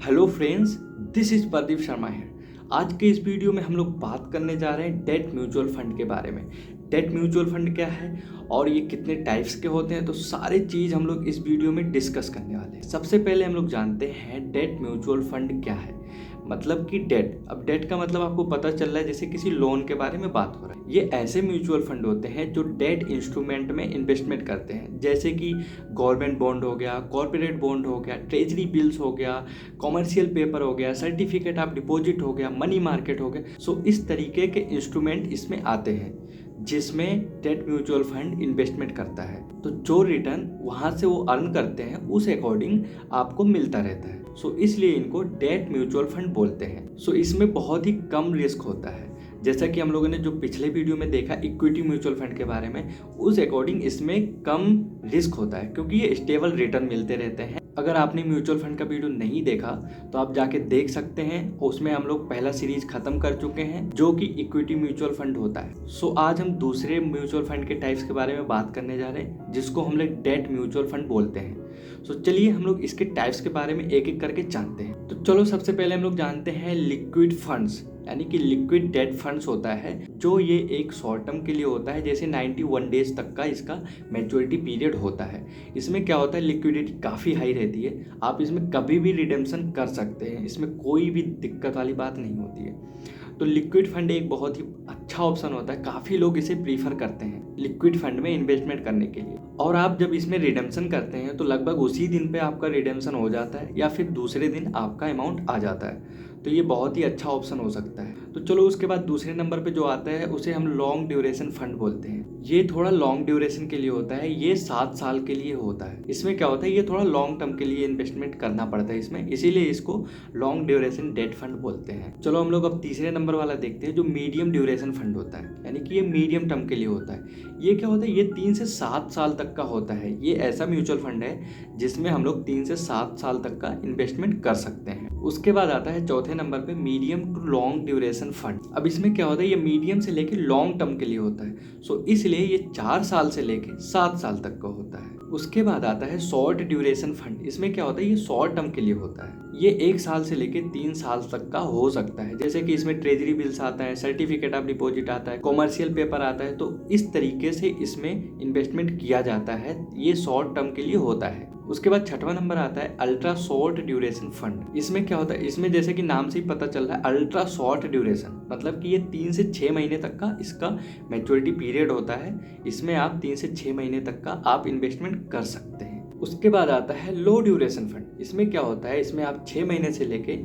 Hello friends, this is Pradeep Sharma है। आज के इस वीडियो में हम लोग बात करने जा रहे हैं डेट म्यूचुअल फंड के बारे में। डेट म्यूचुअल फंड क्या है और ये कितने टाइप्स के होते हैं, तो सारे चीज़ हम लोग इस वीडियो में डिस्कस करने वाले हैं। सबसे पहले हम लोग जानते हैं डेट म्यूचुअल फंड क्या है। मतलब कि डेट, अब डेट का मतलब आपको पता चल रहा है जैसे किसी लोन के बारे में बात हो रहा है। ये ऐसे म्यूचुअल फंड होते हैं जो डेट इंस्ट्रूमेंट में इन्वेस्टमेंट करते हैं, जैसे कि गवर्नमेंट बॉन्ड हो गया, कॉर्पोरेट बॉन्ड हो गया, ट्रेजरी बिल्स हो गया, कॉमर्शियल पेपर हो गया, सर्टिफिकेट ऑफ डिपॉजिट हो गया, मनी मार्केट हो गया। सो इस तरीके के इंस्ट्रूमेंट इसमें आते हैं जिसमें डेट म्यूचुअल फंड इन्वेस्टमेंट करता है। तो जो रिटर्न वहाँ से वो अर्न करते हैं उस अकॉर्डिंग आपको मिलता रहता है। सो इसलिए इनको डेट म्यूचुअल फंड बोलते हैं। सो इसमें बहुत ही कम रिस्क होता है। जैसा कि हम लोगों ने जो पिछले वीडियो में देखा इक्विटी म्यूचुअल फंड के बारे में, उस अकॉर्डिंग इसमें कम रिस्क होता है क्योंकि ये स्टेबल रिटर्न मिलते रहते हैं। अगर आपने म्यूचुअल फंड का वीडियो नहीं देखा तो आप जाके देख सकते हैं। उसमें हम लोग पहला सीरीज खत्म कर चुके हैं जो कि इक्विटी म्यूचुअल फंड होता है। सो आज हम दूसरे म्यूचुअल फंड के टाइप्स के बारे में बात करने जा रहे हैं जिसको हम लोग डेट म्यूचुअल फंड बोलते हैं। सो चलिए हम लोग इसके टाइप्स के बारे में एक एक करके जानते हैं। तो चलो सबसे पहले हम लोग जानते हैं लिक्विड फंड्स, यानी कि लिक्विड डेट फंड्स होता है जो ये एक शॉर्ट टर्म के लिए होता है। जैसे 91 डेज तक का इसका मैच्योरिटी पीरियड होता है। इसमें क्या होता है, लिक्विडिटी काफ़ी हाई रहती है। आप इसमें कभी भी रिडेम्पशन कर सकते हैं, इसमें कोई भी दिक्कत वाली बात नहीं होती है। तो लिक्विड फंड एक बहुत ही अच्छा ऑप्शन होता है। काफ़ी लोग इसे प्रीफर करते हैं लिक्विड फंड में इन्वेस्टमेंट करने के लिए। और आप जब इसमें रिडेम्पशन करते हैं तो लगभग उसी दिन पे आपका रिडेम्पशन हो जाता है या फिर दूसरे दिन आपका अमाउंट आ जाता है। तो ये बहुत ही अच्छा ऑप्शन हो सकता है। तो चलो उसके बाद दूसरे नंबर पे जो आता है उसे हम लॉन्ग ड्यूरेशन फंड बोलते हैं। ये थोड़ा लॉन्ग ड्यूरेशन के लिए होता है। ये 7 साल के लिए होता है। इसमें क्या होता है, ये थोड़ा लॉन्ग टर्म के लिए इन्वेस्टमेंट करना पड़ता है इसमें, इसीलिए इसको लॉन्ग ड्यूरेशन डेट फंड बोलते हैं। चलो हम लोग अब तीसरे नंबर वाला देखते हैं जो मीडियम ड्यूरेशन फंड होता है, यानी कि ये मीडियम टर्म के लिए होता है। ये क्या होता है, ये 3 से 7 साल तक का होता है। ये ऐसा म्यूचुअल फंड है जिसमें हम लोग 3 से 7 साल तक का इन्वेस्टमेंट कर सकते हैं। उसके बाद आता है चौथे नंबर पे medium to long duration fund. अब इसमें क्या होता है, ये मीडियम से लेके लॉन्ग टर्म के लिए होता है। सो इसलिए ये 4 साल से लेके 7 साल तक का होता है। उसके बाद आता है शॉर्ट ड्यूरेशन फंड। इसमें क्या होता है, ये शॉर्ट टर्म के लिए होता है। ये 1 साल से लेके 3 साल तक का हो सकता है। जैसे कि इसमें ट्रेजरी बिल्स आता है, सर्टिफिकेट ऑफ डिपॉजिट आता है, कॉमर्शियल पेपर आता है। तो इस तरीके से इसमें इन्वेस्टमेंट किया जाता है। ये शॉर्ट टर्म के लिए होता है। उसके बाद छठवां नंबर आता है अल्ट्रा शॉर्ट ड्यूरेशन फंड। इसमें क्या होता है, इसमें जैसे कि नाम से ही पता चल रहा है अल्ट्रा शॉर्ट ड्यूरेशन, मतलब कि ये 3 से 6 महीने तक का इसका मैच्योरिटी पीरियड होता है। इसमें आप 3 से 6 महीने तक का आप इन्वेस्टमेंट कर सकते हैं। उसके बाद आता है लो ड्यूरेशन फंड। इसमें क्या होता है, इसमें आप 6 महीने से लेके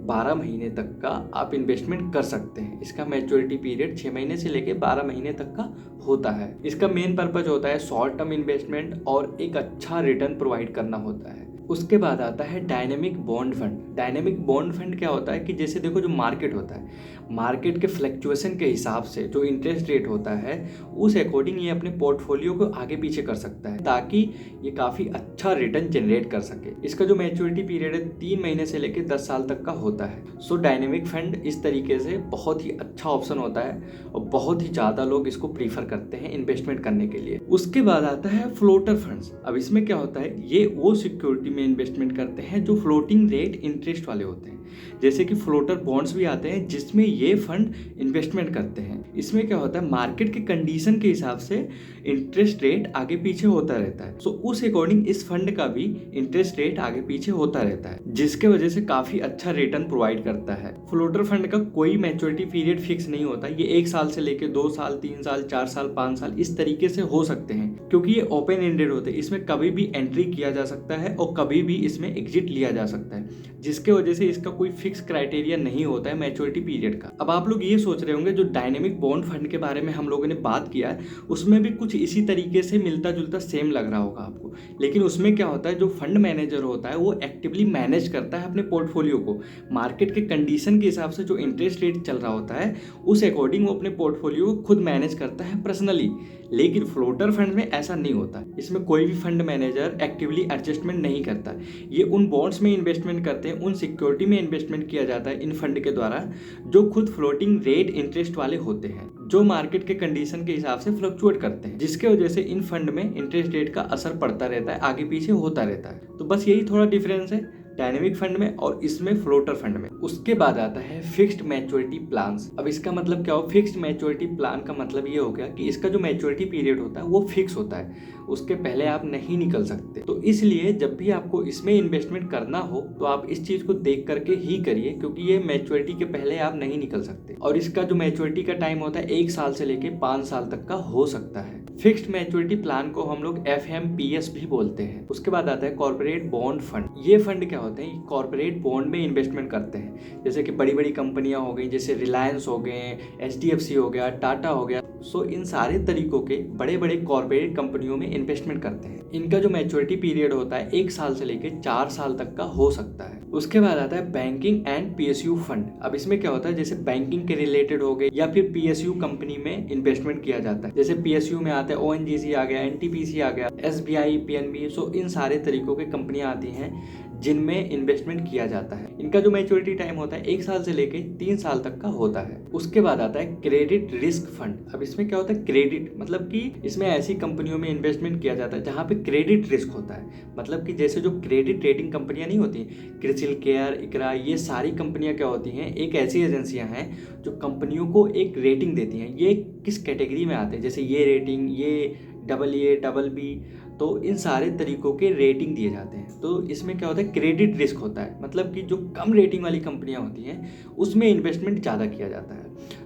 12 महीने तक का आप इन्वेस्टमेंट कर सकते हैं। इसका मैच्योरिटी पीरियड 6 महीने से लेके 12 महीने तक का होता है। इसका मेन पर्पज होता है शॉर्ट टर्म इन्वेस्टमेंट और एक अच्छा रिटर्न प्रोवाइड करना होता है। उसके बाद आता है dynamic bond fund. Dynamic bond fund क्या होता है कि जैसे देखो जो मार्केट होता है, मार्केट के फ्लक्चुएशन के हिसाब से जो इंटरेस्ट रेट होता है उस अकॉर्डिंग ये अपने पोर्टफोलियो को आगे पीछे कर सकता है ताकि ये काफ़ी अच्छा रिटर्न जनरेट कर सके। इसका जो मैच्योरिटी पीरियड है 3 महीने से लेकर 10 साल तक का होता है। सो डायनेमिक फंड इस तरीके से बहुत ही अच्छा ऑप्शन होता है और बहुत ही ज़्यादा लोग इसको प्रीफर करते हैं इन्वेस्टमेंट करने के लिए। उसके बाद आता है फ्लोटर फंड्स। अब इसमें क्या होता है, ये वो सिक्योरिटी में इन्वेस्टमेंट करते हैं जो फ्लोटिंग रेट इंटरेस्ट वाले होते हैं। जैसे कि फ्लोटर बॉन्ड्स भी आते हैं जिसमें ये फंड इन्वेस्टमेंट करते हैं। इसमें क्या होता है, मार्केट के कंडीशन के हिसाब से इंटरेस्ट रेट आगे पीछे होता रहता है। सो उस अकॉर्डिंग इस फंड का भी इंटरेस्ट रेट आगे पीछे होता रहता है, जिसके वजह से काफी अच्छा रिटर्न प्रोवाइड करता है। फ्लोटर फंड का कोई मैच्योरिटी पीरियड फिक्स नहीं होता। ये 1 साल से लेके 2 साल, 3 साल, 4 साल, 5 साल इस तरीके से हो सकते हैं क्योंकि ये ओपन एंडेड होते हैं। इसमें कभी भी एंट्री किया जा सकता है और कभी भी इसमें एग्जिट लिया जा सकता है, जिसके वजह से इसका कोई फिक्स क्राइटेरिया नहीं होता है मैच्योरिटी पीरियड का। अब आप लोग ये सोच रहे होंगे जो डायनेमिक बॉन्ड फंड के बारे में हम लोगों ने बात किया है उसमें भी कुछ इसी तरीके से मिलता जुलता सेम लग रहा होगा आपको, लेकिन उसमें क्या होता है, जो फंड मैनेजर होता है वो एक्टिवली मैनेज करता है अपने पोर्टफोलियो को। मार्केट के कंडीशन के हिसाब से जो इंटरेस्ट रेट चल रहा होता है उस अकॉर्डिंग वो अपने पोर्टफोलियो को खुद मैनेज करता है पर्सनली। लेकिन फ्लोटर फंड में ऐसा नहीं होता। इसमें कोई भी फंड मैनेजर एक्टिवली एडजस्टमेंट नहीं करता। ये उन बॉन्ड्स में इन्वेस्टमेंट करते हैं, उन सिक्योरिटी में इन्वेस्टमेंट किया जाता है इन फंड के द्वारा जो खुद फ्लोटिंग रेट इंटरेस्ट वाले होते हैं, जो मार्केट के कंडीशन के हिसाब से फ्लक्चुएट करते हैं, जिसके वजह से इन फंड में इंटरेस्ट रेट का असर पड़ता रहता है, आगे पीछे होता रहता है। तो बस यही थोड़ा डिफरेंस है। डायनेमिक फंड में और इसमें फ्लोटर फंड में। उसके बाद आता है फिक्स्ड मैच्योरिटी प्लान्स। अब इसका मतलब क्या हो, फिक्स्ड मैच्योरिटी प्लान का मतलब ये हो गया कि इसका जो मैच्योरिटी पीरियड होता है वो फिक्स होता है, उसके पहले आप नहीं निकल सकते। तो इसलिए जब भी आपको इसमें इन्वेस्टमेंट करना हो तो आप इस चीज को देख करके ही करिए, क्योंकि ये मैच्योरिटी के पहले आप नहीं निकल सकते। और इसका जो मैच्योरिटी का टाइम होता है 1 साल से लेके 5 साल तक का हो सकता है। फिक्स्ड मैच्योरिटी प्लान को हम लोग FMPS भी बोलते हैं। उसके बाद आता है कॉर्पोरेट बॉन्ड फंड। ये फंड क्या होते हैं, कॉर्पोरेट बॉन्ड में इन्वेस्टमेंट करते हैं। जैसे कि बड़ी बड़ी कंपनियां हो गई, जैसे रिलायंस हो गए, HDFC हो गया, टाटा हो गया। सो इन सारे तरीकों के बड़े बड़े कॉर्पोरेट कंपनियों में इन्वेस्टमेंट करते हैं। इनका जो मैच्योरिटी पीरियड होता है 1 साल से लेकर 4 साल तक का हो सकता है। उसके बाद आता है बैंकिंग एंड PSU फंड। अब इसमें क्या होता है, जैसे बैंकिंग के रिलेटेड हो गए या फिर PSU कंपनी में इन्वेस्टमेंट किया जाता है। जैसे PSU में आता है ONGC आ गया, NTPC आ गया, SBI, PNB। सो इन सारे तरीकों की कंपनियां आती हैं जिनमें इन्वेस्टमेंट किया जाता है। इनका जो मैच्योरिटी टाइम होता है 1 साल से लेके 3 साल तक का होता है। उसके बाद आता है क्रेडिट रिस्क फंड। अब इसमें क्या होता है, क्रेडिट मतलब कि इसमें ऐसी कंपनियों में इन्वेस्टमेंट किया जाता है जहां पे क्रेडिट रिस्क होता है। मतलब कि जैसे जो क्रेडिट रेटिंग कंपनियां नहीं होती, क्रिसिल केयर, इकरा, ये सारी कंपनियां क्या होती हैं, एक ऐसी एजेंसियां हैं जो कंपनियों को एक रेटिंग देती हैं। ये किस कैटेगरी में आते हैं, जैसे ये रेटिंग, ये AA, BB, तो इन सारे तरीकों के रेटिंग दिए जाते हैं। तो इसमें क्या होता है, क्रेडिट रिस्क होता है। मतलब कि जो कम रेटिंग वाली कंपनियां होती हैं उसमें इन्वेस्टमेंट ज़्यादा किया जाता है।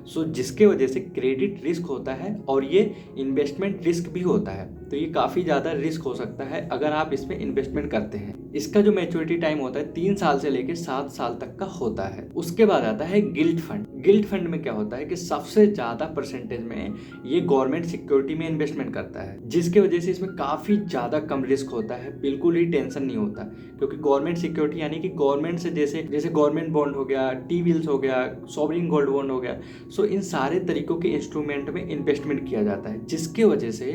सो जिसके वजह से क्रेडिट रिस्क होता है और ये इन्वेस्टमेंट रिस्क भी होता है। तो ये काफ़ी ज़्यादा रिस्क हो सकता है अगर आप इसमें इन्वेस्टमेंट करते हैं। इसका जो मैच्योरिटी टाइम होता है 3 साल से लेकर 7 साल तक का होता है। उसके बाद आता है गिल्ट फंड। गिल्ट फंड में क्या होता है कि सबसे ज़्यादा परसेंटेज में ये गवर्नमेंट सिक्योरिटी में इन्वेस्टमेंट करता है, जिसके वजह से इसमें काफ़ी ज़्यादा कम रिस्क होता है, बिल्कुल ही टेंशन नहीं होता। क्योंकि गवर्नमेंट सिक्योरिटी यानी कि गवर्नमेंट से जैसे गवर्नमेंट बॉन्ड हो गया, T-बिल्स हो गया, सॉवरिन गोल्ड बॉन्ड हो गया। सो इन सारे तरीकों के इंस्ट्रूमेंट में इन्वेस्टमेंट किया जाता है, जिसके वजह से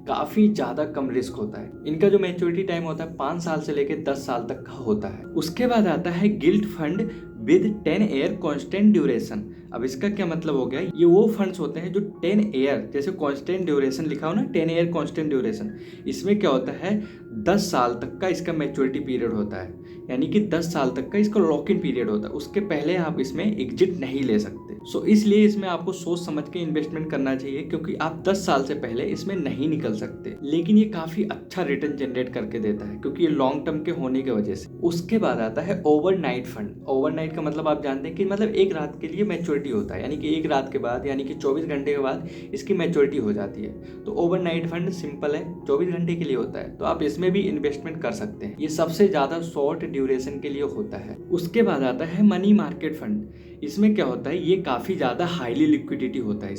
काफ़ी ज़्यादा कम रिस्क होता है। इनका जो मैच्योरिटी टाइम होता है 5 साल से लेकर 10 साल तक का होता है। उसके बाद आता है guilt fund with 10 year constant duration. अब इसका क्या मतलब हो गया, ये वो फंड्स होते हैं जो 10 ईयर, जैसे कॉन्स्टेंट ड्यूरेशन लिखा हो ना, 10 ईयर कॉन्स्टेंट ड्यूरेशन। इसमें क्या होता है 10 साल तक का इसका मैच्योरिटी पीरियड होता है, यानी कि 10 साल तक का इसका लॉक इन पीरियड होता है। उसके पहले आप इसमें एग्जिट नहीं ले सकते। सो इसलिए इसमें आपको सोच समझ के इन्वेस्टमेंट करना चाहिए, क्योंकि आप 10 साल से पहले इसमें नहीं निकल सकते। लेकिन ये काफ़ी अच्छा रिटर्न जनरेट करके देता है, क्योंकि ये लॉन्ग टर्म के होने की वजह से। उसके बाद आता है ओवरनाइट फंड। ओवरनाइट का मतलब आप जानते हैं कि मतलब एक रात के लिए मैच्योरिटी होता है, यानी कि एक रात के बाद, यानी कि 24 घंटे के बाद इसकी मैच्योरिटी हो जाती है। तो ओवरनाइट फंड सिंपल है, 24 घंटे के लिए होता है, तो आप इसमें भी इन्वेस्टमेंट कर सकते हैं। ये सबसे ज़्यादा शॉर्ट ड्यूरेशन के लिए होता है। उसके बाद आता है मनी मार्केट फंड। इसमें क्या होता है, ये काफ़ी ज़्यादा हाईली लिक्विडिटी होता है।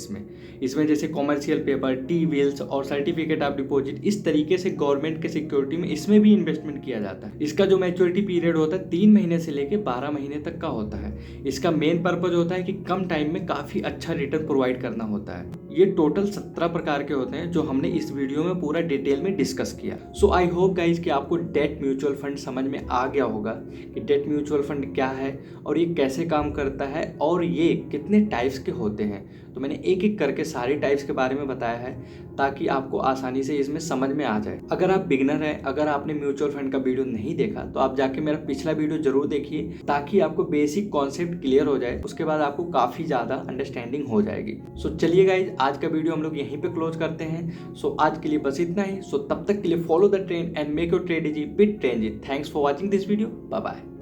इसमें जैसे कॉमर्शियल पेपर, T-बिल्स और सर्टिफिकेट ऑफ डिपॉजिट, इस तरीके से गवर्नमेंट के सिक्योरिटी में इसमें भी इन्वेस्टमेंट किया जाता है। इसका जो मैच्योरिटी पीरियड होता है 3 महीने से लेकर 12 महीने तक का होता है। इसका मेन पर्पज होता है कि कम टाइम में काफ़ी अच्छा रिटर्न प्रोवाइड करना होता है। ये टोटल 17 प्रकार के होते हैं जो हमने इस वीडियो में पूरा डिटेल में डिस्कस किया। सो आई होप गाइज कि आपको डेट म्यूचुअल फंड समझ में आ गया होगा कि डेट म्यूचुअल फंड क्या है और ये कैसे काम करता है और ये कितने टाइप्स के होते हैं। तो मैंने एक एक करके सारे टाइप्स के बारे में बताया है ताकि आपको आसानी से इसमें समझ में आ जाए। अगर आप बिगनर हैं, अगर आपने म्यूचुअल फंड का वीडियो नहीं देखा तो आप जाके मेरा पिछला वीडियो जरूर देखिए, ताकि आपको बेसिक कॉन्सेप्ट क्लियर हो जाए। उसके बाद आपको काफ़ी ज़्यादा अंडरस्टैंडिंग हो जाएगी। सो चलिए गाइज, आज का वीडियो हम लोग यहीं पे क्लोज करते हैं। सो आज के लिए बस इतना ही। सो तब तक के लिए follow the trend and make your trade easy with trend. Thanks for watching this video. Bye bye.